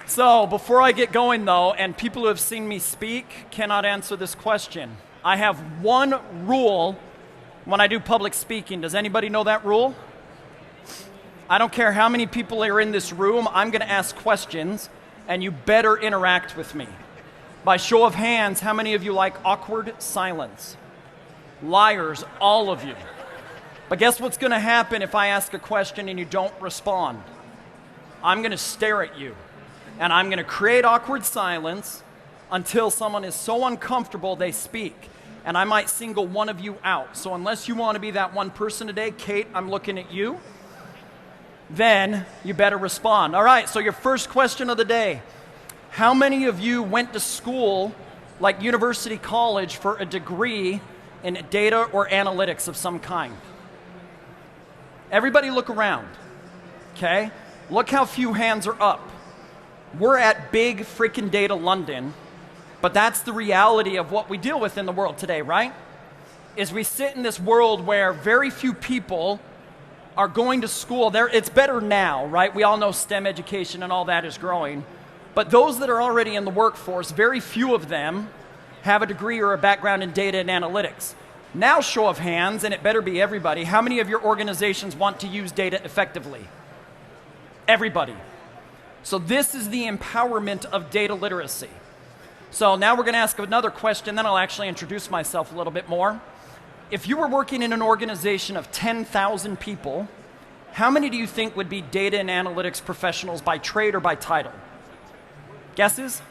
So before I get going though, and people who have seen me speak cannot answer this question. I have one rule when I do public speaking. Does anybody know that rule? I don't care how many people are in this room, I'm going to ask questions, and you better interact with me. By show of hands, how many of you like awkward silence? Liars, all of you. But guess what's going to happen if I ask a question and you don't respond? I'm going to stare at you, and I'm going to create awkward silence until someone is so uncomfortable they speak. And I might single one of you out. So unless you want to be that one person today, Kate, I'm looking at you, then you better respond. All right, so your first question of the day. How many of you went to school, like university college, for a degree in data or analytics of some kind? Everybody look around, okay? Look how few hands are up. We're at big freaking data London, but that's the reality of what we deal with in the world today, right? Is we sit in this world where very few people are going to school. It's better now, right? We all know STEM education and all that is growing. But those that are already in the workforce, very few of them have a degree or a background in data and analytics. Now, show of hands, and it better be everybody, how many of your organizations want to use data effectively? Everybody. So this is the empowerment of data literacy. So now we're going to ask another question, then I'll actually introduce myself a little bit more. If you were working in an organization of 10,000 people, how many do you think would be data and analytics professionals by trade or by title? Guesses?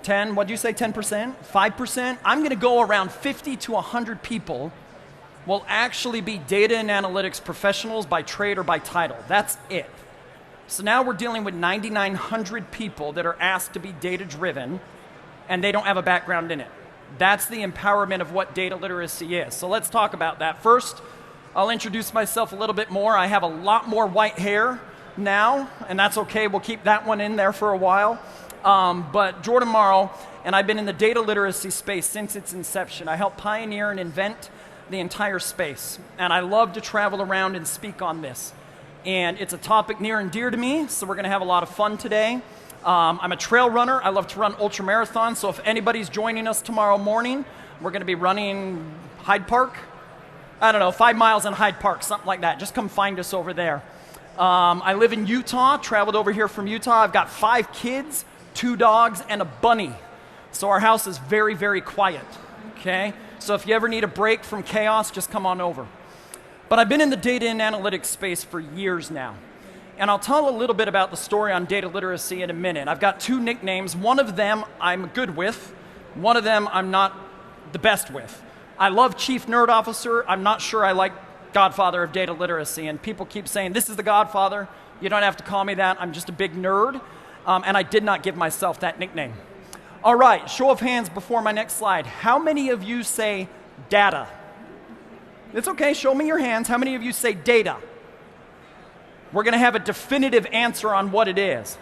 10, what'd you say, 10%? 5%? I'm going to go around 50 to 100 people will actually be data and analytics professionals by trade or by title. That's it. So now we're dealing with 9,900 people that are asked to be data-driven, and they don't have a background in it. That's the empowerment of what data literacy is. So let's talk about that. First, I'll introduce myself a little bit more. I have a lot more white hair now, and that's okay. We'll keep that one in there for a while. But Jordan Morrow, and I've been in the data literacy space since its inception. I helped pioneer and invent the entire space, and I love to travel around and speak on this. And it's a topic near and dear to me, so we're going to have a lot of fun today. I'm a trail runner. I love to run ultra marathons, so if anybody's joining us tomorrow morning, we're going to be running Hyde Park. I don't know, 5 miles in Hyde Park, something like that. Just come find us over there. I live in Utah, traveled over here from Utah. I've got 5 kids, 2 dogs, and a bunny. So our house is very, very quiet, okay? So if you ever need a break from chaos, just come on over. But I've been in the data and analytics space for years now. And I'll tell a little bit about the story on data literacy in a minute. I've got 2 nicknames. One of them I'm good with. One of them I'm not the best with. I love Chief Nerd Officer. I'm not sure I like Godfather of Data Literacy. And people keep saying, this is the Godfather. You don't have to call me that. I'm just a big nerd. And I did not give myself that nickname. All right, show of hands before my next slide. How many of you say data? It's okay, show me your hands. How many of you say data? We're going to have a definitive answer on what it is.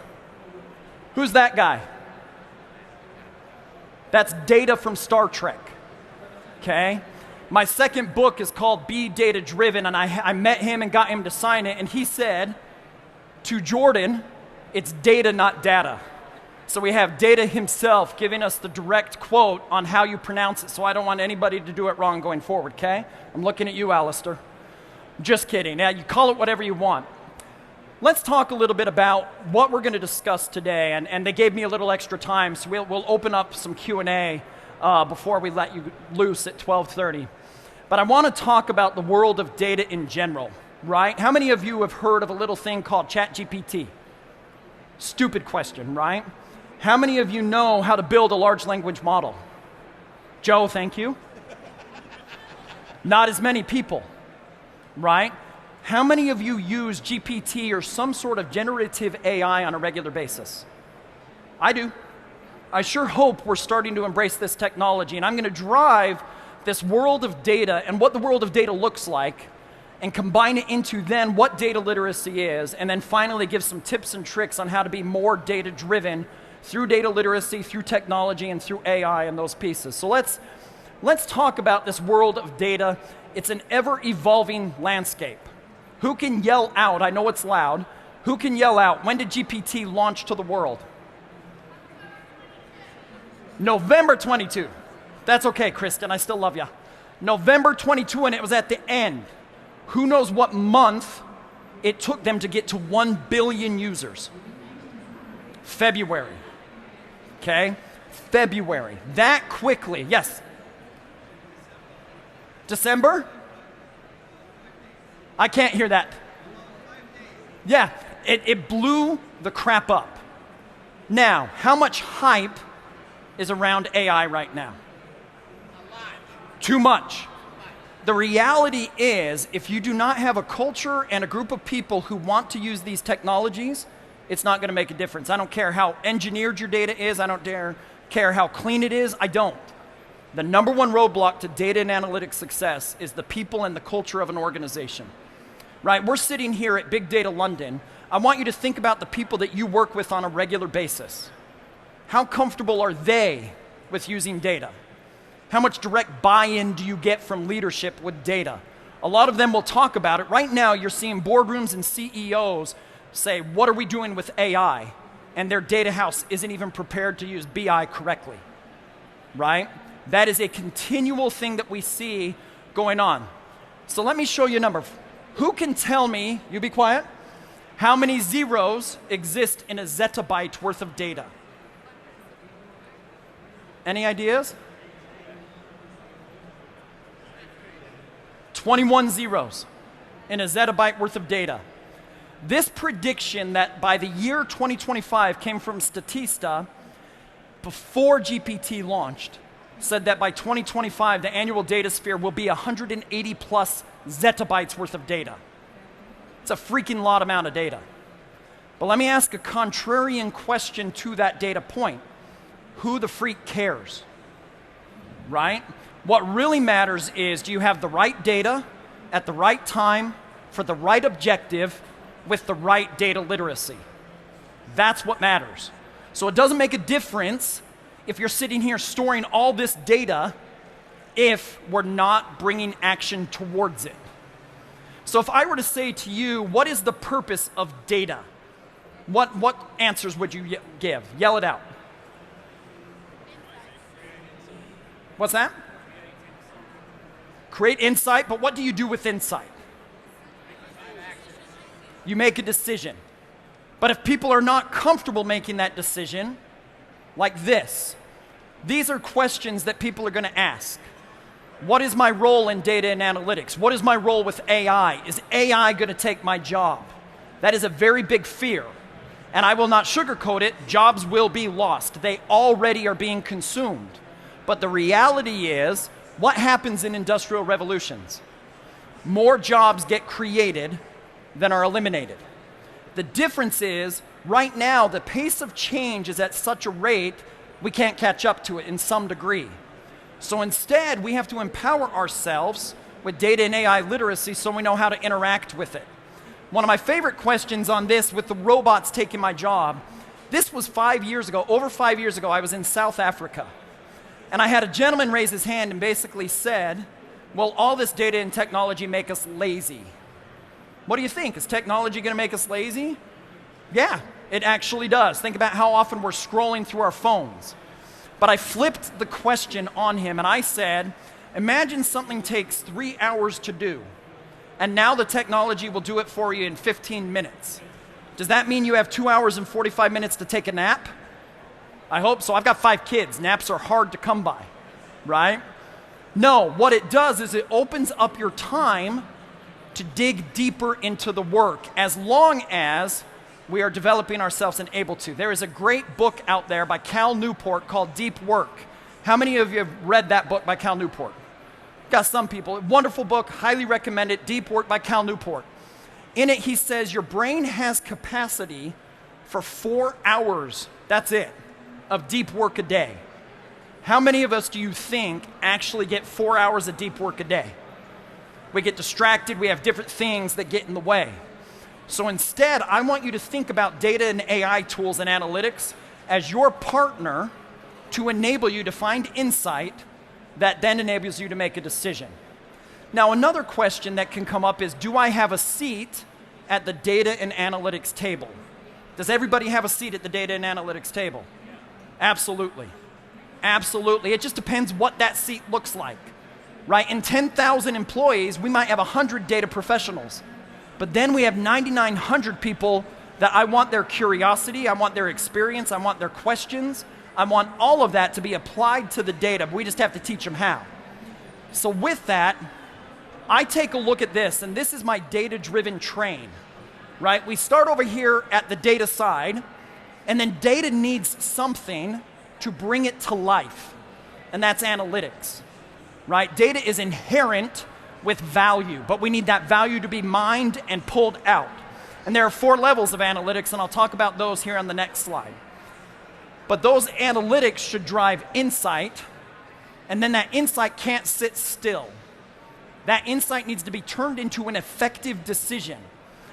Who's that guy? That's Data from Star Trek. Okay? My second book is called Be Data Driven, and I met him and got him to sign it, and he said to Jordan, it's data, not data. So we have Data himself giving us the direct quote on how you pronounce it, so I don't want anybody to do it wrong going forward, okay? I'm looking at you, Alistair. Just kidding. Now, you call it whatever you want. Let's talk a little bit about what we're going to discuss today, and they gave me a little extra time, so we'll open up some Q&A before we let you loose at 12:30. But I want to talk about the world of data in general, right? How many of you have heard of a little thing called ChatGPT? Stupid question, right? How many of you know how to build a large language model? Joe, thank you. Not as many people, right? How many of you use GPT or some sort of generative AI on a regular basis? I do. I sure hope we're starting to embrace this technology, and I'm going to drive this world of data and what the world of data looks like and combine it into then what data literacy is, and then finally give some tips and tricks on how to be more data-driven through data literacy, through technology, and through AI and those pieces. So let's talk about this world of data. It's an ever-evolving landscape. Who can yell out, I know it's loud, Who can yell out, when did GPT launch to the world? November 22. That's okay, Kristen, I still love you. November 22, and it was at the end. Who knows what month it took them to get to 1 billion users? February. Okay? February. That quickly. Yes. December? I can't hear that. Yeah, it blew the crap up. Now, how much hype is around AI right now? Too much. The reality is, if you do not have a culture and a group of people who want to use these technologies, it's not going to make a difference. I don't care how engineered your data is. I don't care how clean it is. I don't. The number one roadblock to data and analytics success is the people and the culture of an organization. Right? We're sitting here at Big Data London. I want you to think about the people that you work with on a regular basis. How comfortable are they with using data? How much direct buy-in do you get from leadership with data? A lot of them will talk about it. Right now, you're seeing boardrooms and CEOs say, what are we doing with AI? And their data house isn't even prepared to use BI correctly, right? That is a continual thing that we see going on. So let me show you a number. Who can tell me, you be quiet, how many zeros exist in a zettabyte worth of data? Any ideas? 21 zeros in a zettabyte worth of data. This prediction that by the year 2025 came from Statista before GPT launched said that by 2025 the annual data sphere will be 180 plus zettabytes worth of data. It's a freaking lot amount of data. But let me ask a contrarian question to that data point. Who the freak cares? Right? What really matters is, do you have the right data at the right time for the right objective with the right data literacy? That's what matters. So it doesn't make a difference if you're sitting here storing all this data if we're not bringing action towards it. So if I were to say to you, what is the purpose of data? What answers would you give? Yell it out. What's that? Create insight, but what do you do with insight? You make a decision. But if people are not comfortable making that decision, like this, these are questions that people are going to ask. What is my role in data and analytics? What is my role with AI? Is AI going to take my job? That is a very big fear. And I will not sugarcoat it, jobs will be lost. They already are being consumed. But the reality is, what happens in industrial revolutions? More jobs get created than are eliminated. The difference is, right now, the pace of change is at such a rate, we can't catch up to it in some degree. So instead, we have to empower ourselves with data and AI literacy so we know how to interact with it. One of my favorite questions on this, with the robots taking my job, this was 5 years ago, over 5 years ago, I was in South Africa. And I had a gentleman raise his hand and basically said, well, all this data and technology make us lazy. What do you think? Is technology going to make us lazy? Yeah, it actually does. Think about how often we're scrolling through our phones. But I flipped the question on him and I said, imagine something takes 3 hours to do, and now the technology will do it for you in 15 minutes. Does that mean you have 2 hours and 45 minutes to take a nap? I hope so. I've got 5 kids. Naps are hard to come by, right? No, what it does is it opens up your time to dig deeper into the work, as long as we are developing ourselves and able to. There is a great book out there by Cal Newport called Deep Work. How many of you have read that book by Cal Newport? Got some people. Wonderful book, highly recommend it. Deep Work by Cal Newport. In it, he says your brain has capacity for 4 hours, that's it, of deep work a day. How many of us do you think actually get 4 hours of deep work a day? We get distracted, we have different things that get in the way. So instead, I want you to think about data and AI tools and analytics as your partner to enable you to find insight that then enables you to make a decision. Now, another question that can come up is, do I have a seat at the data and analytics table? Does everybody have a seat at the data and analytics table? Absolutely. Absolutely. It just depends what that seat looks like, right? In 10,000 employees, we might have 100 data professionals, but then we have 9,900 people that I want their curiosity, I want their experience, I want their questions, I want all of that to be applied to the data. We just have to teach them how. So with that, I take a look at this, and this is my data-driven train, right? We start over here at the data side, and then data needs something to bring it to life, and that's analytics, right? Data is inherent with value, but we need that value to be mined and pulled out. And there are 4 levels of analytics, and I'll talk about those here on the next slide. But those analytics should drive insight, and then that insight can't sit still. That insight needs to be turned into an effective decision.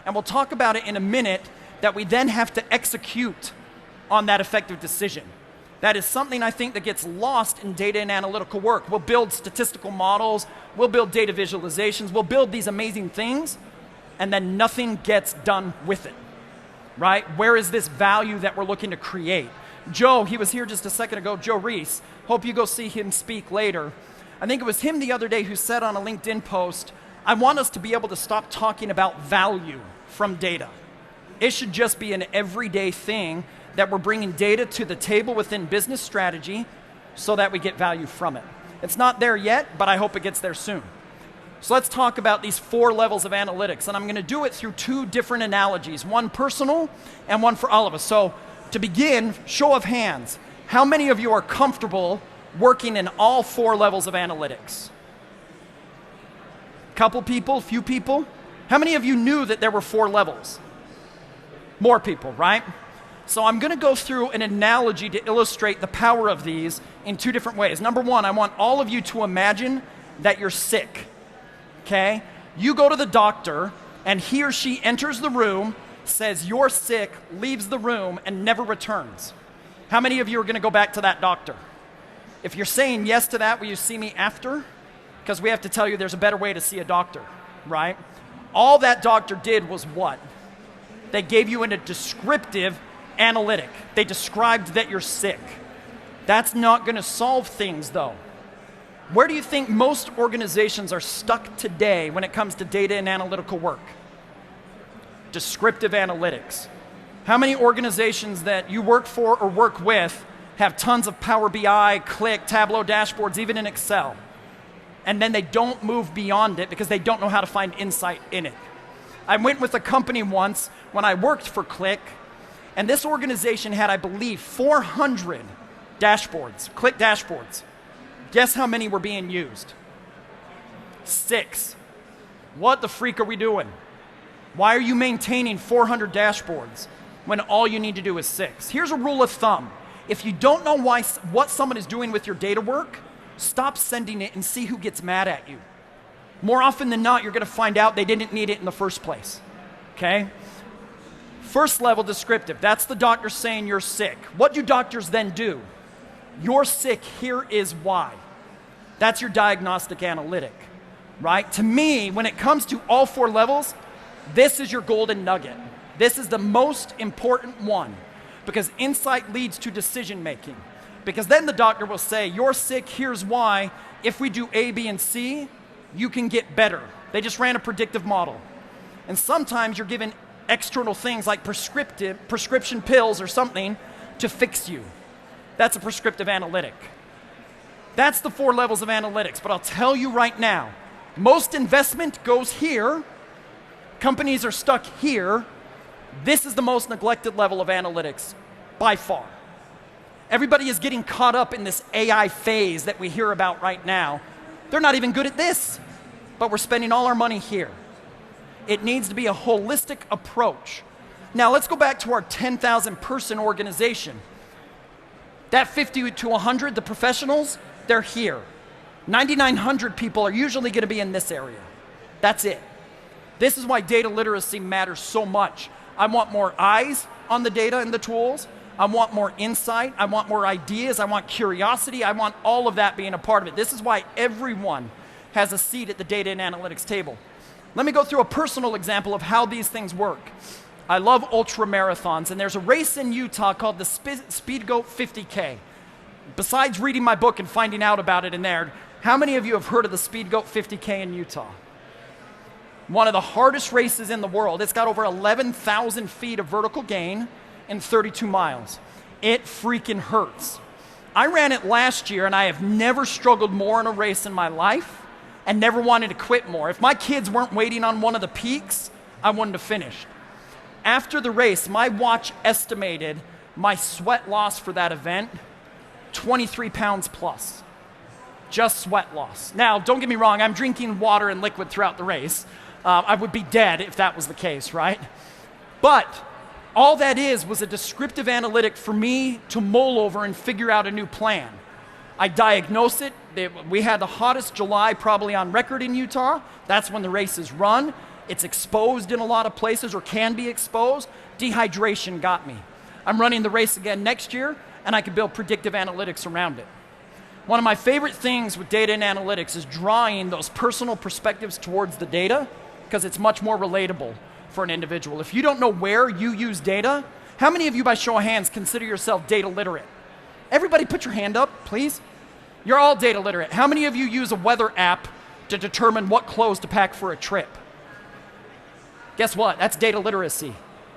And we'll talk about it in a minute, that we then have to execute on that effective decision. That is something I think that gets lost in data and analytical work. We'll build statistical models, we'll build data visualizations, we'll build these amazing things, and then nothing gets done with it, right? Where is this value that we're looking to create? Joe, he was here just a second ago, Joe Reese, hope you go see him speak later. I think it was him the other day who said on a LinkedIn post, I want us to be able to stop talking about value from data. It should just be an everyday thing that we're bringing data to the table within business strategy so that we get value from it. It's not there yet, but I hope it gets there soon. So let's talk about these 4 levels of analytics, and I'm going to do it through 2 different analogies, one personal and one for all of us. So to begin, show of hands, how many of you are comfortable working in all 4 levels of analytics? Couple people, few people? How many of you knew that there were 4 levels? More people, right? So I'm going to go through an analogy to illustrate the power of these in 2 different ways. Number 1, I want all of you to imagine that you're sick, okay? You go to the doctor, and he or she enters the room, says you're sick, leaves the room, and never returns. How many of you are going to go back to that doctor? If you're saying yes to that, will you see me after? Because we have to tell you there's a better way to see a doctor, right? All that doctor did was what? They gave you a descriptive analytic. They described that you're sick. That's not going to solve things, though. Where do you think most organizations are stuck today when it comes to data and analytical work? Descriptive analytics. How many organizations that you work for or work with have tons of Power BI, Click, Tableau dashboards, even in Excel, and then they don't move beyond it because they don't know how to find insight in it? I went with a company once when I worked for Click, and this organization had, I believe, 400 dashboards, Click dashboards. Guess how many were being used? 6. What the freak are we doing? Why are you maintaining 400 dashboards when all you need to do is 6? Here's a rule of thumb. If you don't know what someone is doing with your data work, stop sending it and see who gets mad at you. More often than not, you're going to find out they didn't need it in the first place, okay? First level descriptive, that's the doctor saying you're sick. What do doctors then do? You're sick, here is why. That's your diagnostic analytic, right? To me, when it comes to all 4 levels, this is your golden nugget. This is the most important one because insight leads to decision making. Because then the doctor will say, you're sick, here's why. If we do A, B, and C, you can get better. They just ran a predictive model. And sometimes you're given external things like prescription pills or something to fix you. That's a prescriptive analytic. That's the 4 levels of analytics. But I'll tell you right now, most investment goes here. Companies are stuck here. This is the most neglected level of analytics by far. Everybody is getting caught up in this AI phase that we hear about right now. They're not even good at this, but we're spending all our money here. It needs to be a holistic approach. Now let's go back to our 10,000 person organization. That 50 to 100, the professionals, they're here. 9,900 people are usually going to be in this area. That's it. This is why data literacy matters so much. I want more eyes on the data and the tools. I want more insight. I want more ideas. I want curiosity. I want all of that being a part of it. This is why everyone has a seat at the data and analytics table. Let me go through a personal example of how these things work. I love ultra marathons, and there's a race in Utah called the Speedgoat 50K. Besides reading my book and finding out about it in there, how many of you have heard of the Speedgoat 50K in Utah? One of the hardest races in the world. It's got over 11,000 feet of vertical gain in 32 miles. It freaking hurts. I ran it last year, and I have never struggled more in a race in my life and never wanted to quit more. If my kids weren't waiting on one of the peaks, I wouldn't have finished. After the race, my watch estimated my sweat loss for that event, 23 pounds plus. Just sweat loss. Now, don't get me wrong, I'm drinking water and liquid throughout the race. I would be dead if that was the case, right? But all that was a descriptive analytic for me to mull over and figure out a new plan. I diagnose it. We had the hottest July probably on record in Utah. That's when the race is run. It's exposed in a lot of places, or can be exposed. Dehydration got me. I'm running the race again next year, and I can build predictive analytics around it. One of my favorite things with data and analytics is drawing those personal perspectives towards the data, because it's much more relatable for an individual. If you don't know where you use data, how many of you, by show of hands, consider yourself data literate? Everybody put your hand up, please. You're all data literate. How many of you use a weather app to determine what clothes to pack for a trip? Guess what? That's data literacy.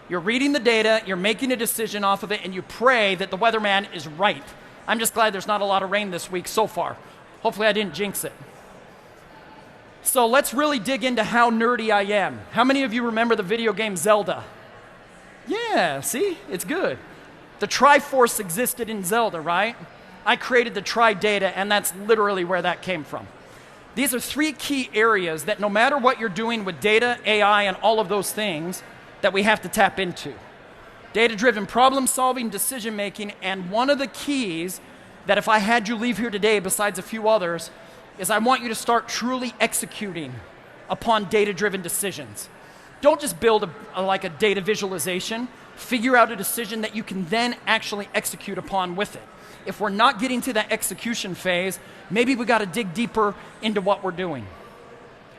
You're reading the data, you're making a decision off of it, and you pray that the weatherman is right. I'm just glad there's not a lot of rain this week so far. Hopefully I didn't jinx it. So let's really dig into how nerdy I am. How many of you remember the video game Zelda? Yeah, see? It's good. The Triforce existed in Zelda, right? I created the Tri-Data, and that's literally where that came from. These are three key areas that no matter what you're doing with data, AI, and all of those things, that we have to tap into. Data-driven problem-solving, decision-making, and one of the keys that if I had you leave here today, besides a few others, is I want you to start truly executing upon data-driven decisions. Don't just build like a data visualization. Figure out a decision that you can then actually execute upon with it. If we're not getting to that execution phase, maybe we got to dig deeper into what we're doing.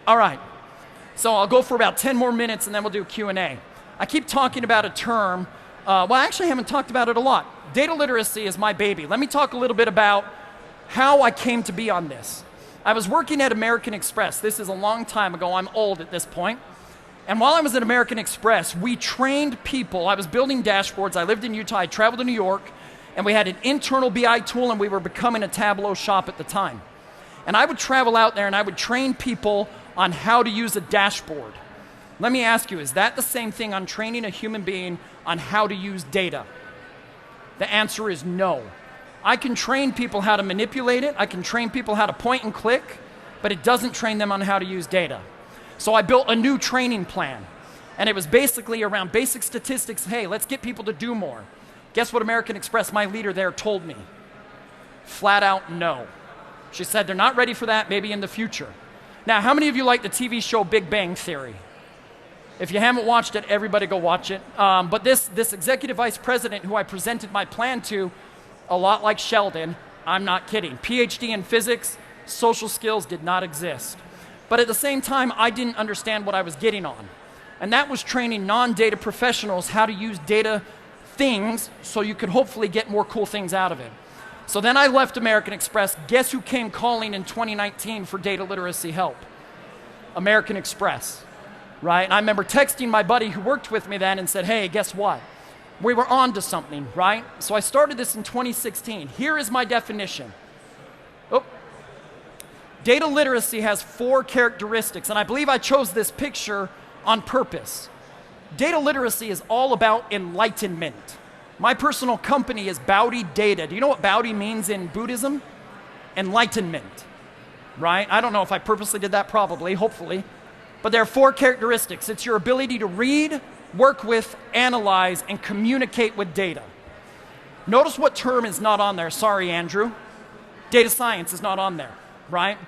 All right, so I'll go for about 10 more minutes and then we'll do a Q&A. I keep talking about a term. Well, I actually haven't talked about it a lot. Data literacy is my baby. Let me talk a little bit about how I came to be on this. I was working at American Express. This is a long time ago. I'm old at this point. And while I was at American Express, we trained people. I was building dashboards. I lived in Utah. I traveled to New York. And we had an internal BI tool, and we were becoming a Tableau shop at the time. And I would travel out there, and I would train people on how to use a dashboard. Let me ask you, is that the same thing on training a human being on how to use data? The answer is no. I can train people how to manipulate it. I can train people how to point and click, but it doesn't train them on how to use data. So I built a new training plan, and it was basically around basic statistics. Hey, let's get people to do more. Guess what American Express, my leader there, told me? Flat out no. She said they're not ready for that, maybe in the future. Now, how many of you like the TV show Big Bang Theory? If you haven't watched it, everybody go watch it. But this executive vice president who I presented my plan to, a lot like Sheldon, I'm not kidding. PhD in physics, social skills did not exist. But at the same time, I didn't understand what I was getting on. And that was training non-data professionals how to use data things so you could hopefully get more cool things out of it. So then I left American Express. Guess who came calling in 2019 for data literacy help? American Express, right? And I remember texting my buddy who worked with me then and said, hey, guess what? We were on to something, right? So I started this in 2016. Here is my definition. Data literacy has 4 characteristics, and I believe I chose this picture on purpose. Data literacy is all about enlightenment. My personal company is Baudi Data. Do you know what Baudi means in Buddhism? Enlightenment, right? I don't know if I purposely did that, probably, hopefully. But there are 4 characteristics. It's your ability to read, work with, analyze, and communicate with data. Notice what term is not on there. Sorry, Andrew. Data science is not on there, right?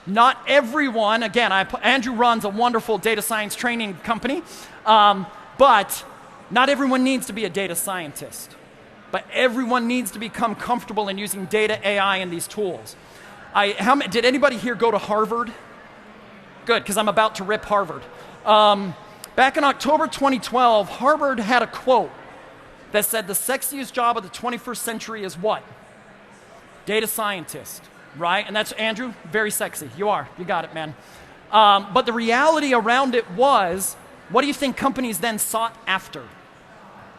Not everyone, again, Andrew runs a wonderful data science training company, but not everyone needs to be a data scientist. But everyone needs to become comfortable in using data, AI, and these tools. Did anybody here go to Harvard? Good, because I'm about to rip Harvard. Back in October 2012, Harvard had a quote that said the sexiest job of the 21st century is what? Data scientist, right? And that's, Andrew, very sexy. You are. You got it, man. But the reality around it was, what do you think companies then sought after?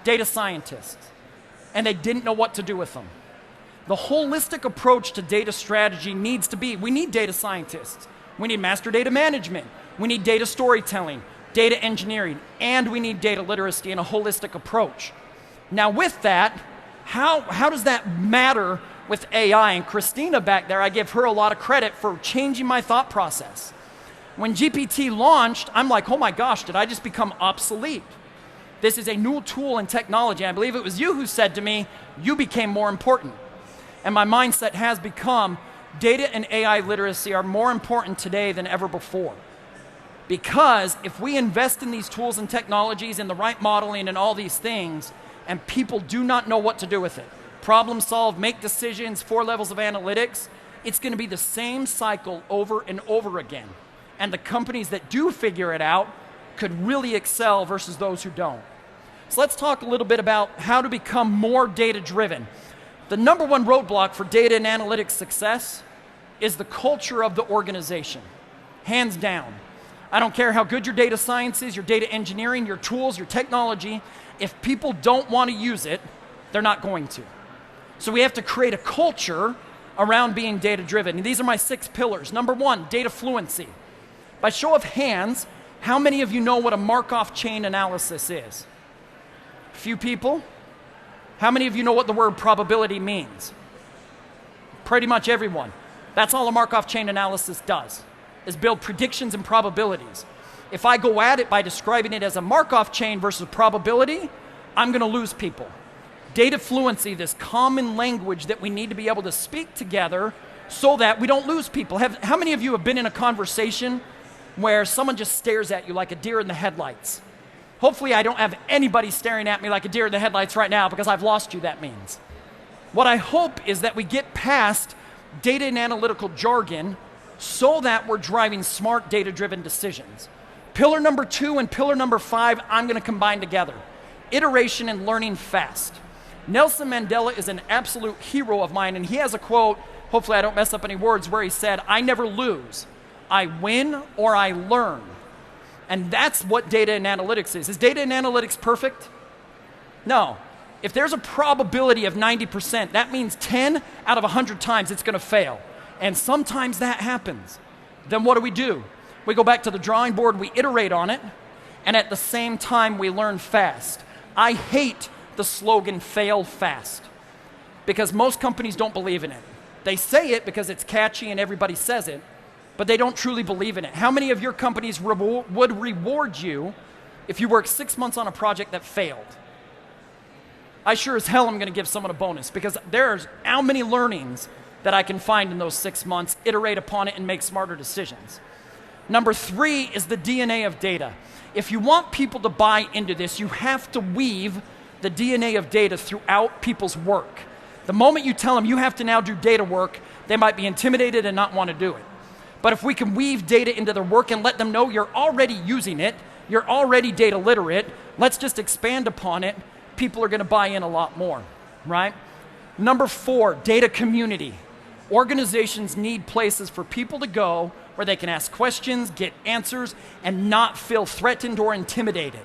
Data scientists. And they didn't know what to do with them. The holistic approach to data strategy needs to be, we need data scientists. We need master data management. We need data storytelling, data engineering, and we need data literacy and a holistic approach. Now with that, how does that matter with AI? And Christina back there, I give her a lot of credit for changing my thought process. When GPT launched, I'm like, oh my gosh, did I just become obsolete? This is a new tool and technology. I believe it was you who said to me, you became more important. And my mindset has become, data and AI literacy are more important today than ever before. Because if we invest in these tools and technologies and the right modeling and all these things, and people do not know what to do with it, problem solve, make decisions, 4 levels of analytics, it's going to be the same cycle over and over again. And the companies that do figure it out could really excel versus those who don't. So let's talk a little bit about how to become more data-driven. The number one roadblock for data and analytics success is the culture of the organization, hands down. I don't care how good your data science is, your data engineering, your tools, your technology, if people don't want to use it, they're not going to. So we have to create a culture around being data-driven. And these are my 6 pillars. Number 1, data fluency. By show of hands, how many of you know what a Markov chain analysis is? A few people. How many of you know what the word probability means? Pretty much everyone. That's all a Markov chain analysis does, is build predictions and probabilities. If I go at it by describing it as a Markov chain versus probability, I'm going to lose people. Data fluency, this common language that we need to be able to speak together so that we don't lose people. How many of you have been in a conversation where someone just stares at you like a deer in the headlights? Hopefully I don't have anybody staring at me like a deer in the headlights right now, because I've lost you, that means. What I hope is that we get past data and analytical jargon so that we're driving smart data-driven decisions. Pillar number 2 and pillar number 5, I'm going to combine together. Iteration and learning fast. Nelson Mandela is an absolute hero of mine, and he has a quote, hopefully I don't mess up any words, where he said, I never lose. I win or I learn. And that's what data and analytics is. Is data and analytics perfect? No. If there's a probability of 90%, that means 10 out of 100 times it's going to fail. And sometimes that happens. Then what do? We go back to the drawing board, we iterate on it, and at the same time we learn fast. I hate the slogan, fail fast, because most companies don't believe in it. They say it because it's catchy and everybody says it, but they don't truly believe in it. How many of your companies would reward you if you worked 6 months on a project that failed? I sure as hell am going to give someone a bonus, because there's how many learnings that I can find in those 6 months, iterate upon it, and make smarter decisions. Number 3 is the DNA of data. If you want people to buy into this, you have to weave the DNA of data throughout people's work. The moment you tell them you have to now do data work, they might be intimidated and not want to do it. But if we can weave data into their work and let them know you're already using it, you're already data literate, let's just expand upon it, people are going to buy in a lot more, right? Number 4, data community. Organizations need places for people to go where they can ask questions, get answers, and not feel threatened or intimidated,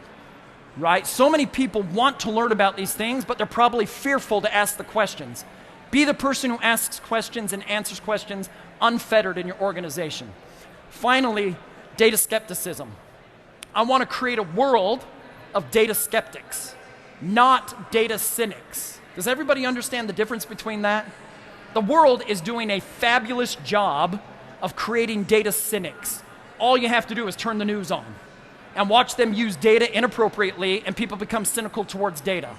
right? So many people want to learn about these things, but they're probably fearful to ask the questions. Be the person who asks questions and answers questions unfettered in your organization. Finally, data skepticism. I want to create a world of data skeptics, not data cynics. Does everybody understand the difference between that? The world is doing a fabulous job of creating data cynics. All you have to do is turn the news on and watch them use data inappropriately, and people become cynical towards data.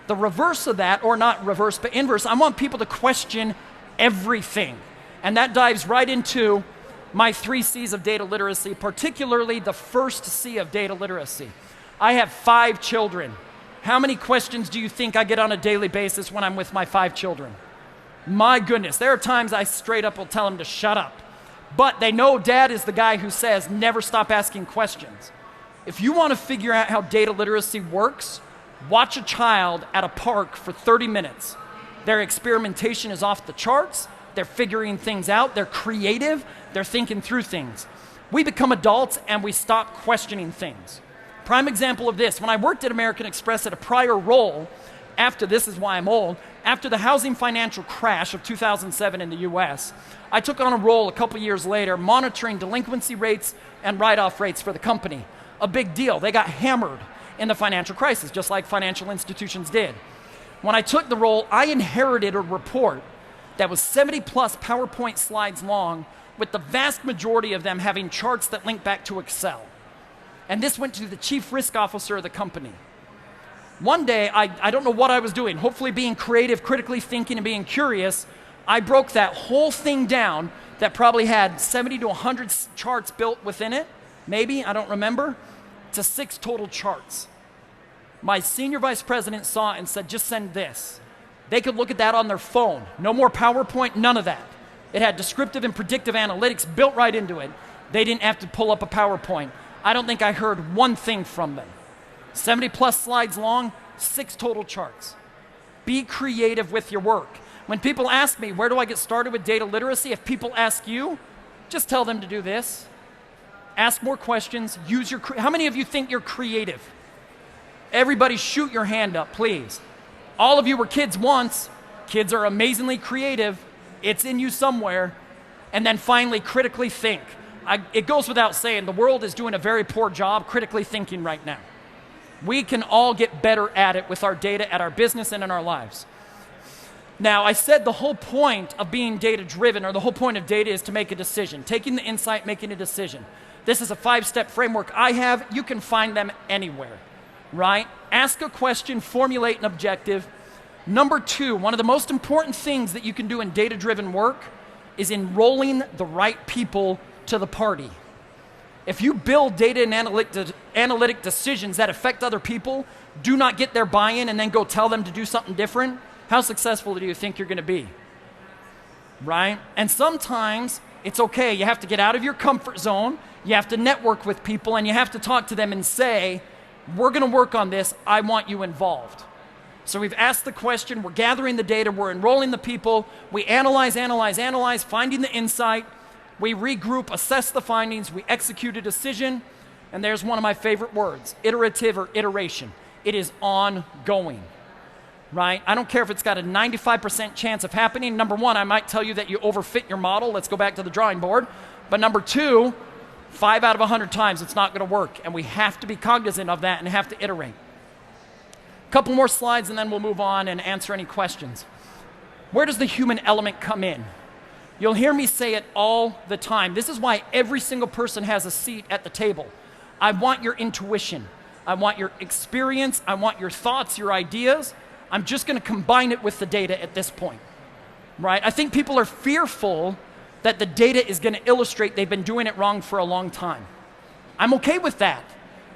The reverse of that, or not reverse, but inverse, I want people to question everything. And that dives right into my 3 C's of data literacy, particularly the first C of data literacy. I have 5 children. How many questions do you think I get on a daily basis when I'm with my 5 children? My goodness, there are times I straight up will tell them to shut up, But they know dad is the guy who says, never stop asking questions. If you want to figure out how data literacy works, watch a child at a park for 30 minutes. Their experimentation is off the charts. They're figuring things out. They're creative. They're thinking through things. We become adults and we stop questioning things. Prime example of this, when I worked at American Express at a prior role, after, this is why I'm old, after the housing financial crash of 2007 in the US, I took on a role a couple years later monitoring delinquency rates and write-off rates for the company. A big deal. They got hammered in the financial crisis, just like financial institutions did. When I took the role, I inherited a report that was 70 plus PowerPoint slides long, with the vast majority of them having charts that link back to Excel. And this went to the chief risk officer of the company. One day, I don't know what I was doing, hopefully being creative, critically thinking, and being curious. I broke that whole thing down that probably had 70 to 100 charts built within it, maybe, I don't remember, to 6 total charts. My senior vice president saw it and said, just send this. They could look at that on their phone. No more PowerPoint, none of that. It had descriptive and predictive analytics built right into it. They didn't have to pull up a PowerPoint. I don't think I heard one thing from them. 70 plus slides long, 6 total charts. Be creative with your work. When people ask me, where do I get started with data literacy? If people ask you, just tell them to do this. Ask more questions, use your, how many of you think you're creative? Everybody shoot your hand up, please. All of you were kids once. Kids are amazingly creative. It's in you somewhere. And then finally, critically think. It goes without saying, the world is doing a very poor job critically thinking right now. We can all get better at it with our data, at our business, and in our lives. Now, I said the whole point of being data-driven, or the whole point of data, is to make a decision. Taking the insight, making a decision. This is a 5-step framework I have. You can find them anywhere, right? Ask a question, formulate an objective. Number 2, one of the most important things that you can do in data-driven work is enrolling the right people to the party. If you build data and analytic decisions that affect other people, do not get their buy-in and then go tell them to do something different, how successful do you think you're going to be? Right? And sometimes it's okay. You have to get out of your comfort zone. You have to network with people, and you have to talk to them and say, we're going to work on this. I want you involved. So we've asked the question, we're gathering the data, we're enrolling the people, we analyze, finding the insight, we regroup, assess the findings, we execute a decision, and there's one of my favorite words, iterative or iteration. It is ongoing, right? I don't care if it's got a 95% chance of happening. Number 1, I might tell you that you overfit your model. Let's go back to the drawing board. But number 2, 5 out of 100 times it's not going to work, and we have to be cognizant of that and have to iterate. A couple more slides and then we'll move on and answer any questions. Where does the human element come in? You'll hear me say it all the time. This is why every single person has a seat at the table. I want your intuition. I want your experience. I want your thoughts, your ideas. I'm just going to combine it with the data at this point, right? I think people are fearful that the data is going to illustrate they've been doing it wrong for a long time. I'm okay with that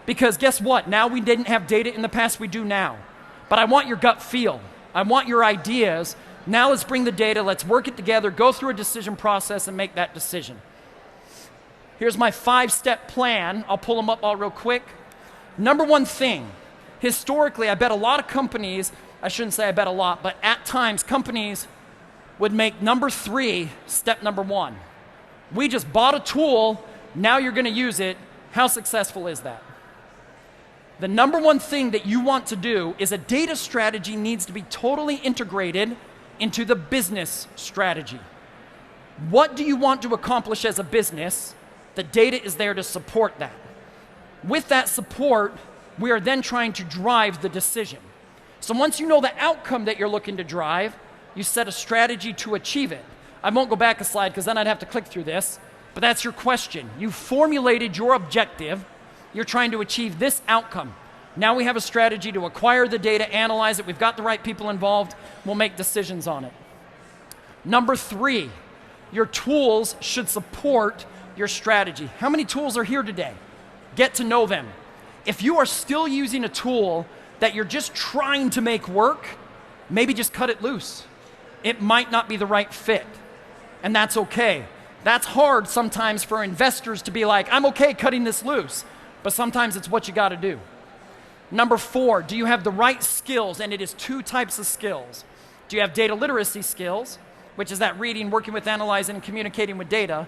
because guess what? Now we didn't have data in the past, we do now. But I want your gut feel. I want your ideas. Now let's bring the data, let's work it together, go through a decision process and make that decision. Here's my 5-step plan. I'll pull them up all real quick. Number 1 thing, historically, I bet a lot of companies, I shouldn't say I bet a lot, but at times companies would make number 3 step number 1. We just bought a tool, now you're going to use it. How successful is that? The number 1 thing that you want to do is a data strategy needs to be totally integrated into the business strategy. What do you want to accomplish as a business? The data is there to support that. With that support, we are then trying to drive the decision. So once you know the outcome that you're looking to drive, you set a strategy to achieve it. I won't go back a slide because then I'd have to click through this, but that's your question. You formulated your objective. You're trying to achieve this outcome. Now we have a strategy to acquire the data, analyze it. We've got the right people involved. We'll make decisions on it. Number 3, your tools should support your strategy. How many tools are here today? Get to know them. If you are still using a tool that you're just trying to make work, maybe just cut it loose. It might not be the right fit, and that's okay. That's hard sometimes for investors to be like, I'm okay cutting this loose, but sometimes it's what you got to do. Number 4, do you have the right skills? And it is 2 types of skills. Do you have data literacy skills, which is that reading, working with, analyzing, and communicating with data?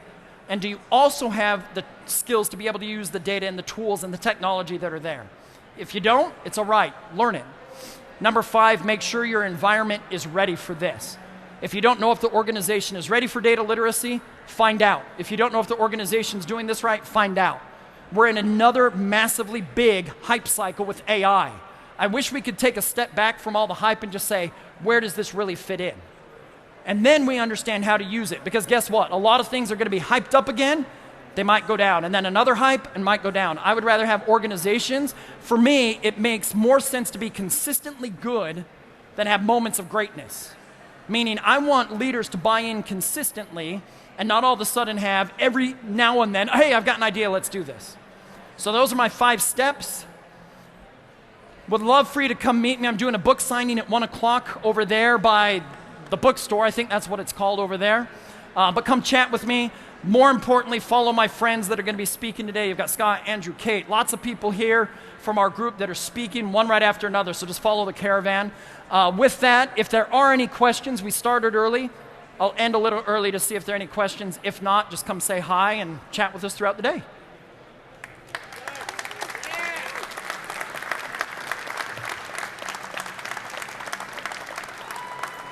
And do you also have the skills to be able to use the data and the tools and the technology that are there? If you don't, it's all right, learn it. Number 5, make sure your environment is ready for this. If you don't know if the organization is ready for data literacy, find out. If you don't know if the organization's doing this right, find out. We're in another massively big hype cycle with AI. I wish we could take a step back from all the hype and just say, where does this really fit in? And then we understand how to use it. Because guess what? A lot of things are going to be hyped up again. They might go down. And then another hype and might go down. I would rather have organizations. For me, it makes more sense to be consistently good than have moments of greatness. Meaning I want leaders to buy in consistently and not all of a sudden have every now and then, hey, I've got an idea, let's do this. So those are my 5 steps. Would love for you to come meet me. I'm doing a book signing at 1 o'clock over there by the bookstore. I think that's what it's called over there. But come chat with me. More importantly, follow my friends that are going to be speaking today. You've got Scott, Andrew, Kate, lots of people here from our group that are speaking, one right after another. So just follow the caravan. With that, if there are any questions, we started early. I'll end a little early to see if there are any questions. If not, just come say hi and chat with us throughout the day.